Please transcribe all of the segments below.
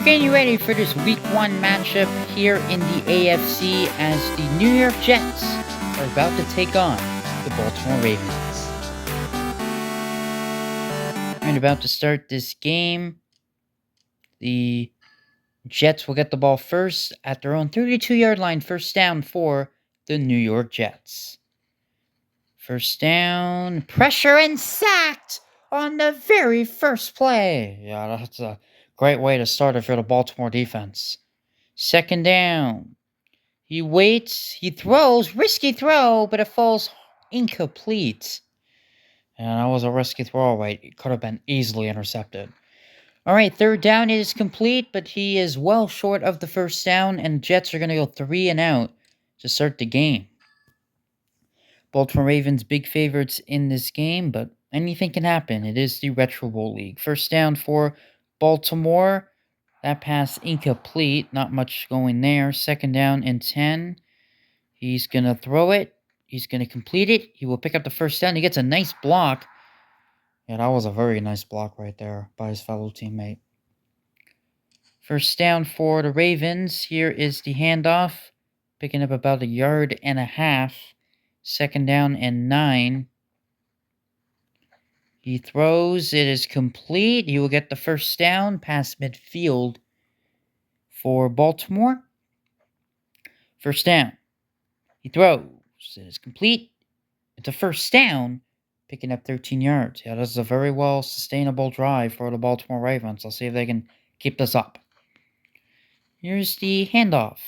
We're getting you ready for this Week 1 matchup here in the AFC as the New York Jets are about to take on the Baltimore Ravens. And about to start this game, the Jets will get the ball first at their own 32-yard line, first down for the New York Jets. First down, pressure and sacked on the very first play. Yeah, that's a great way to start it for the Baltimore defense. Second down. He waits, he throws, risky throw, but it falls incomplete. And that was a risky throw, right? It could have been easily intercepted. All right, third down is complete, but he is well short of the first down, and Jets are going to go 3 and out to start the game. Baltimore Ravens big favorites in this game, but anything can happen. It is the Retro Bowl League. First down for Baltimore. That pass incomplete. Not much going there. Second down and 10. He's going to throw it. He's going to complete it. He will pick up the first down. He gets a nice block. Yeah, that was a very nice block right there by his fellow teammate. First down for the Ravens. Here is the handoff. Picking up about 1.5 yards. Second down and 9. He throws. It is complete. He will get the first down past midfield for Baltimore. First down. He throws. It is complete. It's a first down, picking up 13 yards. Yeah, this is a very well sustainable drive for the Baltimore Ravens. Let's see if they can keep this up. Here's the handoff.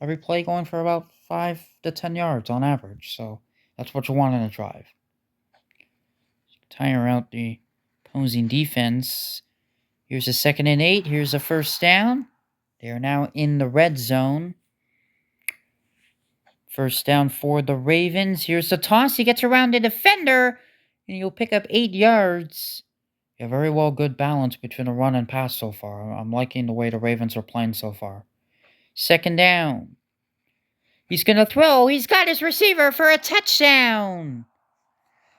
Every play going for about 5 to 10 yards on average. So that's what you want in a drive. Tire out the opposing defense. Here's a 2nd and 8. Here's a first down. They are now in the red zone. First down for the Ravens. Here's the toss. He gets around the defender, and he'll pick up 8 yards. Yeah, very well good balance between the run and pass so far. I'm liking the way the Ravens are playing so far. Second down. He's going to throw. He's got his receiver for a touchdown.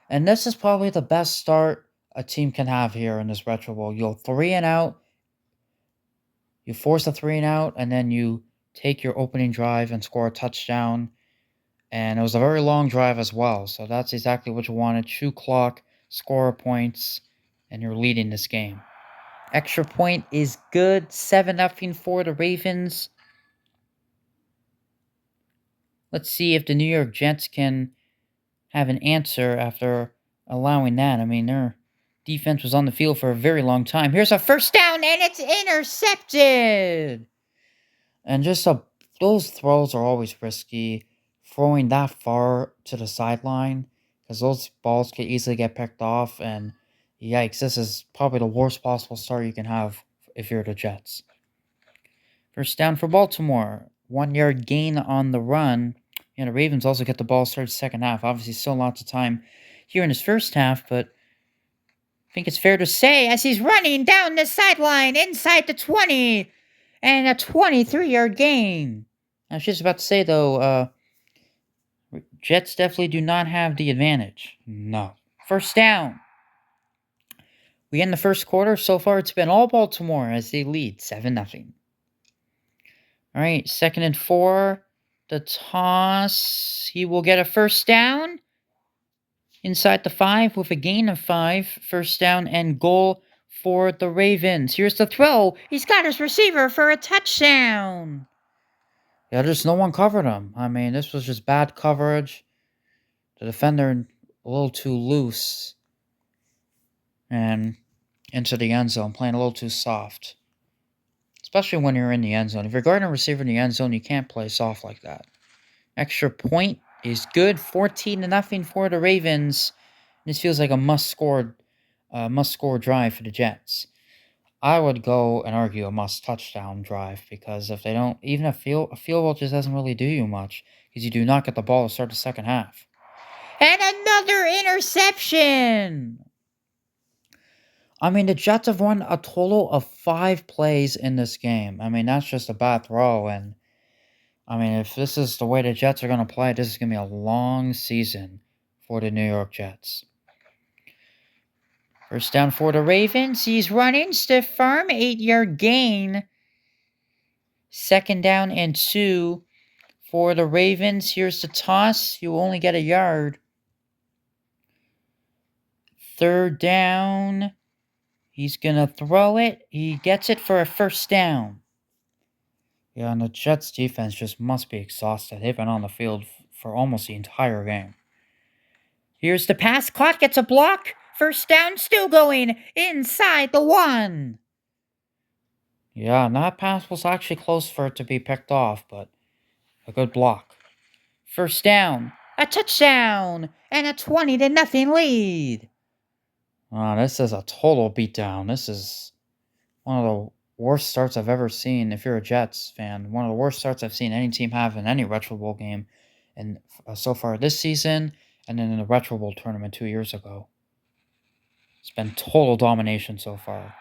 And this is probably the best start a team can have here in this Retro Bowl. You'll 3 and out. You force a 3 and out, and then you take your opening drive and score a touchdown. And it was a very long drive as well. So that's exactly what you wanted. Chew clock, score points, and you're leading this game. Extra point is good. 7-0 for the Ravens. Let's see if the New York Jets can have an answer after allowing that. I mean, their defense was on the field for a very long time. Here's a first down, and it's intercepted. And just those throws are always risky. Throwing that far to the sideline, because those balls can easily get picked off, and yikes, this is probably the worst possible start you can have if you're the Jets. First down for Baltimore. 1 yard gain on the run. And the Ravens also get the ball started second half. Obviously, still lots of time here in his first half, but I think it's fair to say as he's running down the sideline inside the 20, and a 23-yard gain. I was just about to say, though, Jets definitely do not have the advantage. No. First down. We end the first quarter. So far, it's been all Baltimore as they lead 7-0. All right, 2nd and 4. The toss. He will get a first down inside the 5 with a gain of 5. First down and goal for the Ravens. Here's the throw. He's got his receiver for a touchdown. Yeah, just no one covered him. I mean, this was just bad coverage. The defender a little too loose. And into the end zone, playing a little too soft. Especially when you're in the end zone. If you're guarding a receiver in the end zone, you can't play soft like that. Extra point is good. 14-0 for the Ravens. This feels like a must-score drive for the Jets. I would go and argue a must-touchdown drive, because if they don't, even a field goal just doesn't really do you much, because you do not get the ball to start the second half. And another interception! I mean, the Jets have run a total of 5 plays in this game. I mean, that's just a bad throw, and I mean, if this is the way the Jets are going to play, this is going to be a long season for the New York Jets. First down for the Ravens. He's running stiff arm, 8-yard gain. Second down and 2 for the Ravens. Here's the toss. You only get a yard. Third down. He's going to throw it. He gets it for a first down. Yeah, and the Jets defense just must be exhausted. They've been on the field for almost the entire game. Here's the pass. Caught, gets a block. First down, still going inside the 1. Yeah, and that pass was actually close for it to be picked off, but a good block. First down, a touchdown, and a 20-0 lead. This is a total beatdown. This is one of the worst starts I've ever seen. If you're a Jets fan, one of the worst starts I've seen any team have in any Retro Bowl game, and so far this season, and then in the Retro Bowl tournament 2 years ago. It's been total domination so far.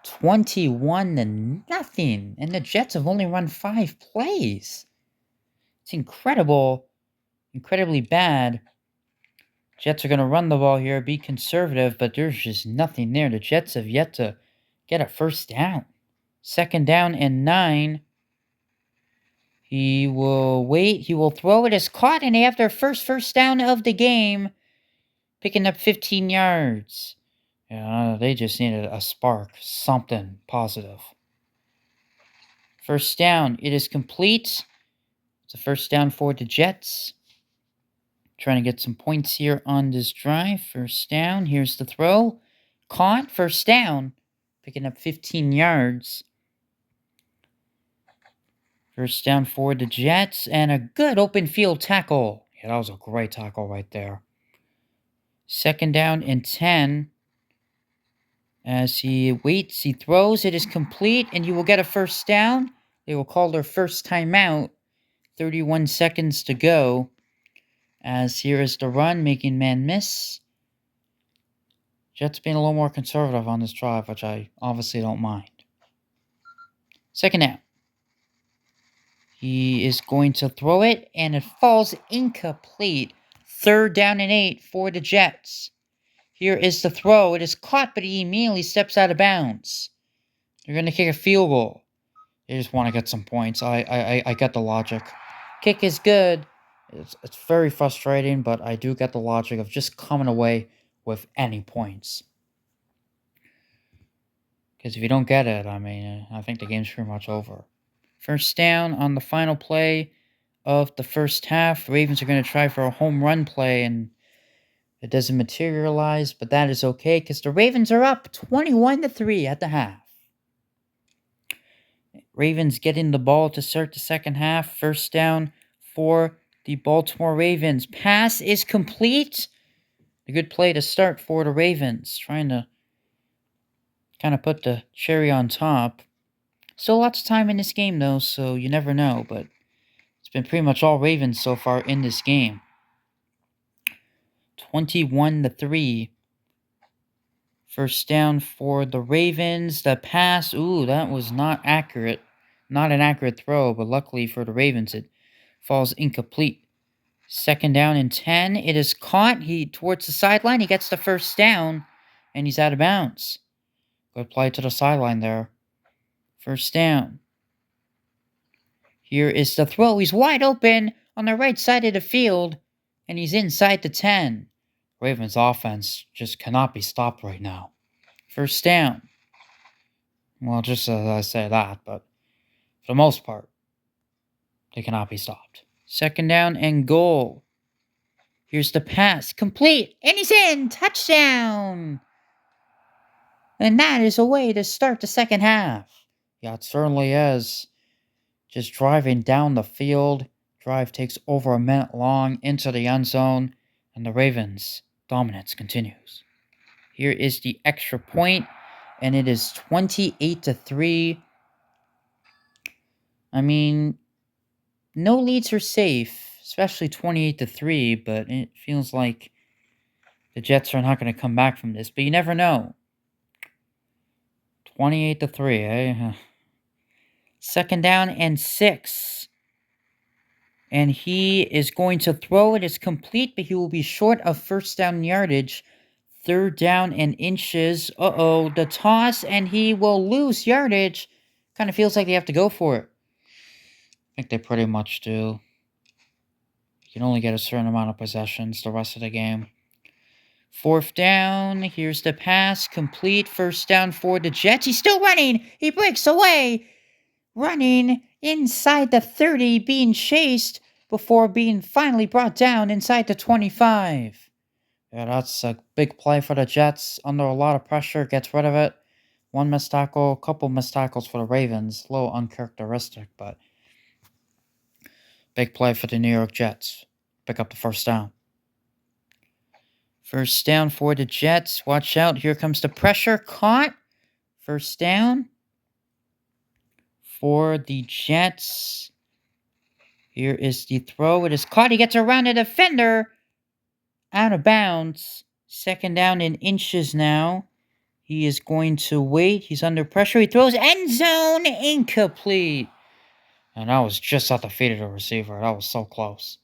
21-0, and the Jets have only run 5 plays. It's incredibly bad. Jets are going to run the ball here, be conservative, but there's just nothing there. The Jets have yet to get a first down. Second down and 9. He will wait. He will throw it as caught, and they have their first down of the game, picking up 15 yards. Yeah, they just needed a spark, something positive. First down. It is complete. It's a first down for the Jets. Trying to get some points here on this drive. First down. Here's the throw. Caught. First down. Picking up 15 yards. First down for the Jets. And a good open field tackle. Yeah, that was a great tackle right there. Second down and 10. As he waits, he throws. It is complete, and you will get a first down. They will call their first timeout. 31 seconds to go. As here is the run, making man miss. Jets being a little more conservative on this drive, which I obviously don't mind. Second down. He is going to throw it, and it falls incomplete. Third down and 8 for the Jets. Here is the throw. It is caught, but he immediately steps out of bounds. They're going to kick a field goal. They just want to get some points. I get the logic. Kick is good. It's very frustrating, but I do get the logic of just coming away with any points. Because if you don't get it, I think the game's pretty much over. First down on the final play of the first half. The Ravens are going to try for a home run play, and it doesn't materialize, but that is okay because the Ravens are up 21-3 at the half. Ravens getting the ball to start the second half. First down for the Baltimore Ravens. Pass is complete. A good play to start for the Ravens. Trying to kind of put the cherry on top. Still lots of time in this game, though, so you never know. But it's been pretty much all Ravens so far in this game. 21-3. First down for the Ravens. The pass, that was not accurate. Not an accurate throw, but luckily for the Ravens, it falls incomplete. Second down and 10. It is caught. Towards the sideline. He gets the first down, and he's out of bounds. Good play to the sideline there. First down. Here is the throw. He's wide open on the right side of the field, and he's inside the 10. Ravens offense just cannot be stopped right now. First down. Well, just as I say that, but for the most part, they cannot be stopped. Second down and goal. Here's the pass. Complete. And he's in. Touchdown. And that is a way to start the second half. Yeah, it certainly is. Just driving down the field. Drive takes over a minute long into the end zone. And the Ravens' dominance continues. Here is the extra point. And it is 28-3. No leads are safe, especially 28-3, but it feels like the Jets are not going to come back from this, but you never know. 28-3, eh? Second down and 6. And he is going to throw it. It's complete, but he will be short of first down yardage. Third down and inches. The toss, and he will lose yardage. Kind of feels like they have to go for it. I think they pretty much do. You can only get a certain amount of possessions the rest of the game. 4th down. Here's the pass. Complete. 1st down for the Jets. He's still running. He breaks away. Running inside the 30, being chased before being finally brought down inside the 25. Yeah, that's a big play for the Jets. Under a lot of pressure, gets rid of it. One missed tackle, couple missed tackles for the Ravens. A little uncharacteristic, but big play for the New York Jets. Pick up the 1st down. 1st down for the Jets. Watch out. Here comes the pressure. Caught. 1st down for the Jets. Here is the throw. It is caught. He gets around the defender. Out of bounds. 2nd down in inches now. He is going to wait. He's under pressure. He throws end zone. Incomplete. And that was just at the feet of the receiver. That was so close.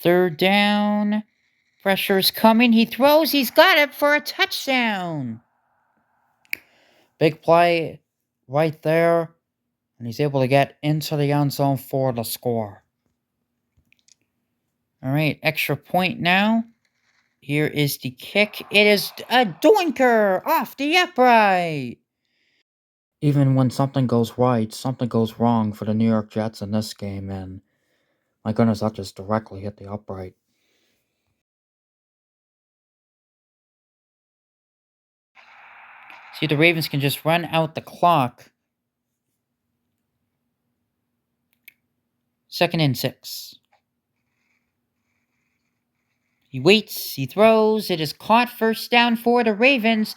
3rd down. Pressure's coming. He throws. He's got it for a touchdown. Big play right there. And he's able to get into the end zone for the score. All right, extra point now. Here is the kick. It is a doinker off the upright. Even when something goes right, something goes wrong for the New York Jets in this game. And my goodness, that just directly hit the upright. See, the Ravens can just run out the clock. 2nd and 6. He waits. He throws. It is caught. 1st down for the Ravens.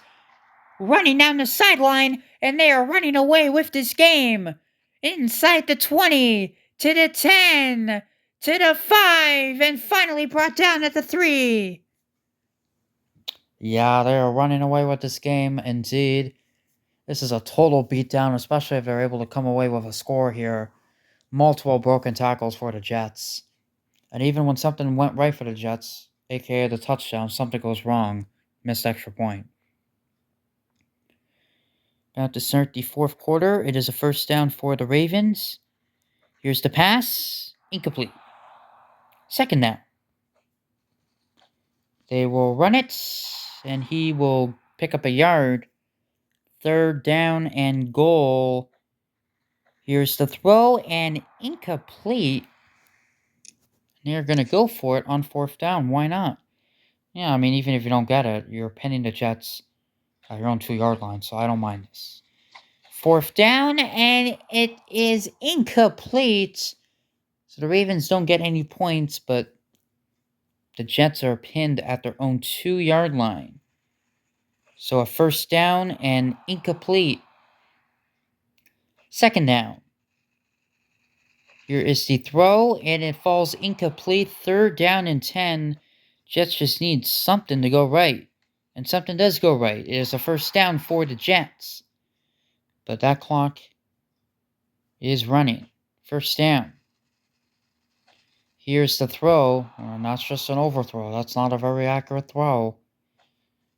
Running down the sideline, and they are running away with this game. Inside the 20, to the 10, to the 5, and finally brought down at the 3. Yeah, they are running away with this game, indeed. This is a total beatdown, especially if they're able to come away with a score here. Multiple broken tackles for the Jets. And even when something went right for the Jets, aka the touchdown, something goes wrong. Missed extra point. About to start the 4th quarter. It is a 1st down for the Ravens. Here's the pass. Incomplete. 2nd down. They will run it, and he will pick up a yard. 3rd down and goal. Here's the throw, and incomplete. They're going to go for it on 4th down. Why not? Yeah, I mean, even if you don't get it, you're pinning the Jets at your own 2-yard line, so I don't mind this. 4th down, and it is incomplete. So the Ravens don't get any points, but the Jets are pinned at their own 2-yard line. So a 1st down and incomplete. 2nd down. Here is the throw, and it falls incomplete. 3rd down and 10. Jets just need something to go right. And something does go right. It is a 1st down for the Jets. But that clock is running. 1st down. Here's the throw. And that's just an overthrow. That's not a very accurate throw.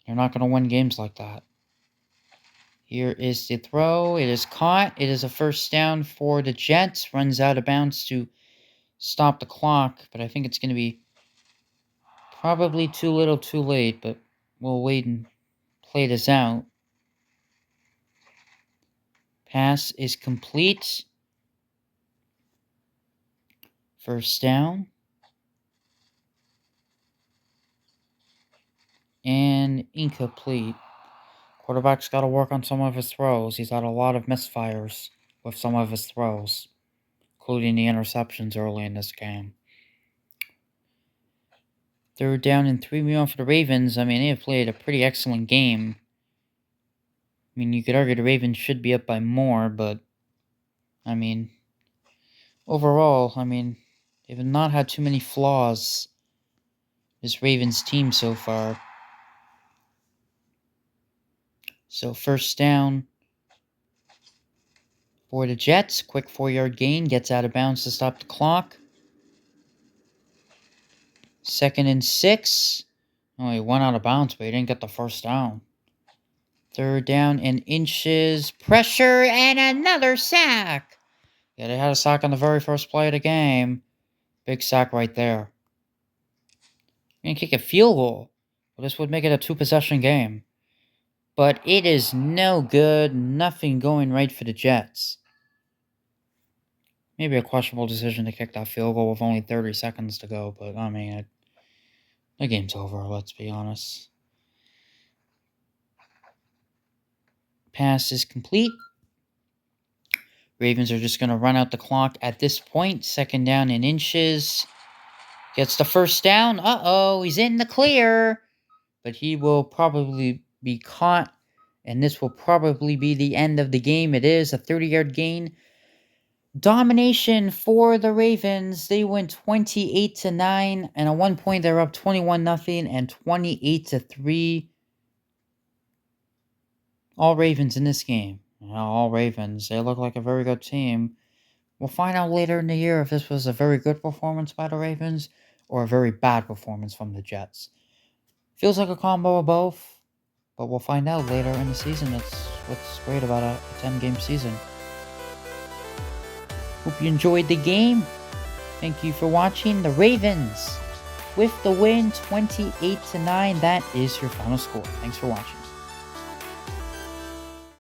You're not going to win games like that. Here is the throw. It is caught. It is a 1st down for the Jets. Runs out of bounds to stop the clock. But I think it's going to be probably too little too late. But we'll wait and play this out. Pass is complete. 1st down. And incomplete. Quarterback's got to work on some of his throws. He's had a lot of misfires with some of his throws, including the interceptions early in this game. 3rd down and 3 more for the Ravens. I mean, they have played a pretty excellent game. I mean, you could argue the Ravens should be up by more, but, I mean, overall, I mean, they've not had too many flaws, this Ravens team so far. So 1st down for the Jets. Quick 4-yard gain. Gets out of bounds to stop the clock. 2nd and 6. Oh, he went out of bounds, but he didn't get the 1st down. Third down and inches. Pressure and another sack. Yeah, they had a sack on the very first play of the game. Big sack right there. And kick a field goal. Well, this would make it a 2-possession game. But it is no good. Nothing going right for the Jets. Maybe a questionable decision to kick that field goal with only 30 seconds to go. But, I mean, the game's over, let's be honest. Pass is complete. Ravens are just going to run out the clock at this point. Second down and inches. Gets the first down. Uh-oh, he's in the clear. But he will probably be caught. And this will probably be the end of the game. It is a 30-yard gain. Domination for the Ravens. They win 28-9. And at one point, they're up 21-0 and 28-3. All Ravens in this game. All Ravens. They look like a very good team. We'll find out later in the year if this was a very good performance by the Ravens or a very bad performance from the Jets. Feels like a combo of both, but we'll find out later in the season. That's what's great about a 10-game season. Hope you enjoyed the game. Thank you for watching. The Ravens with the win, 28-9. That is your final score. Thanks for watching.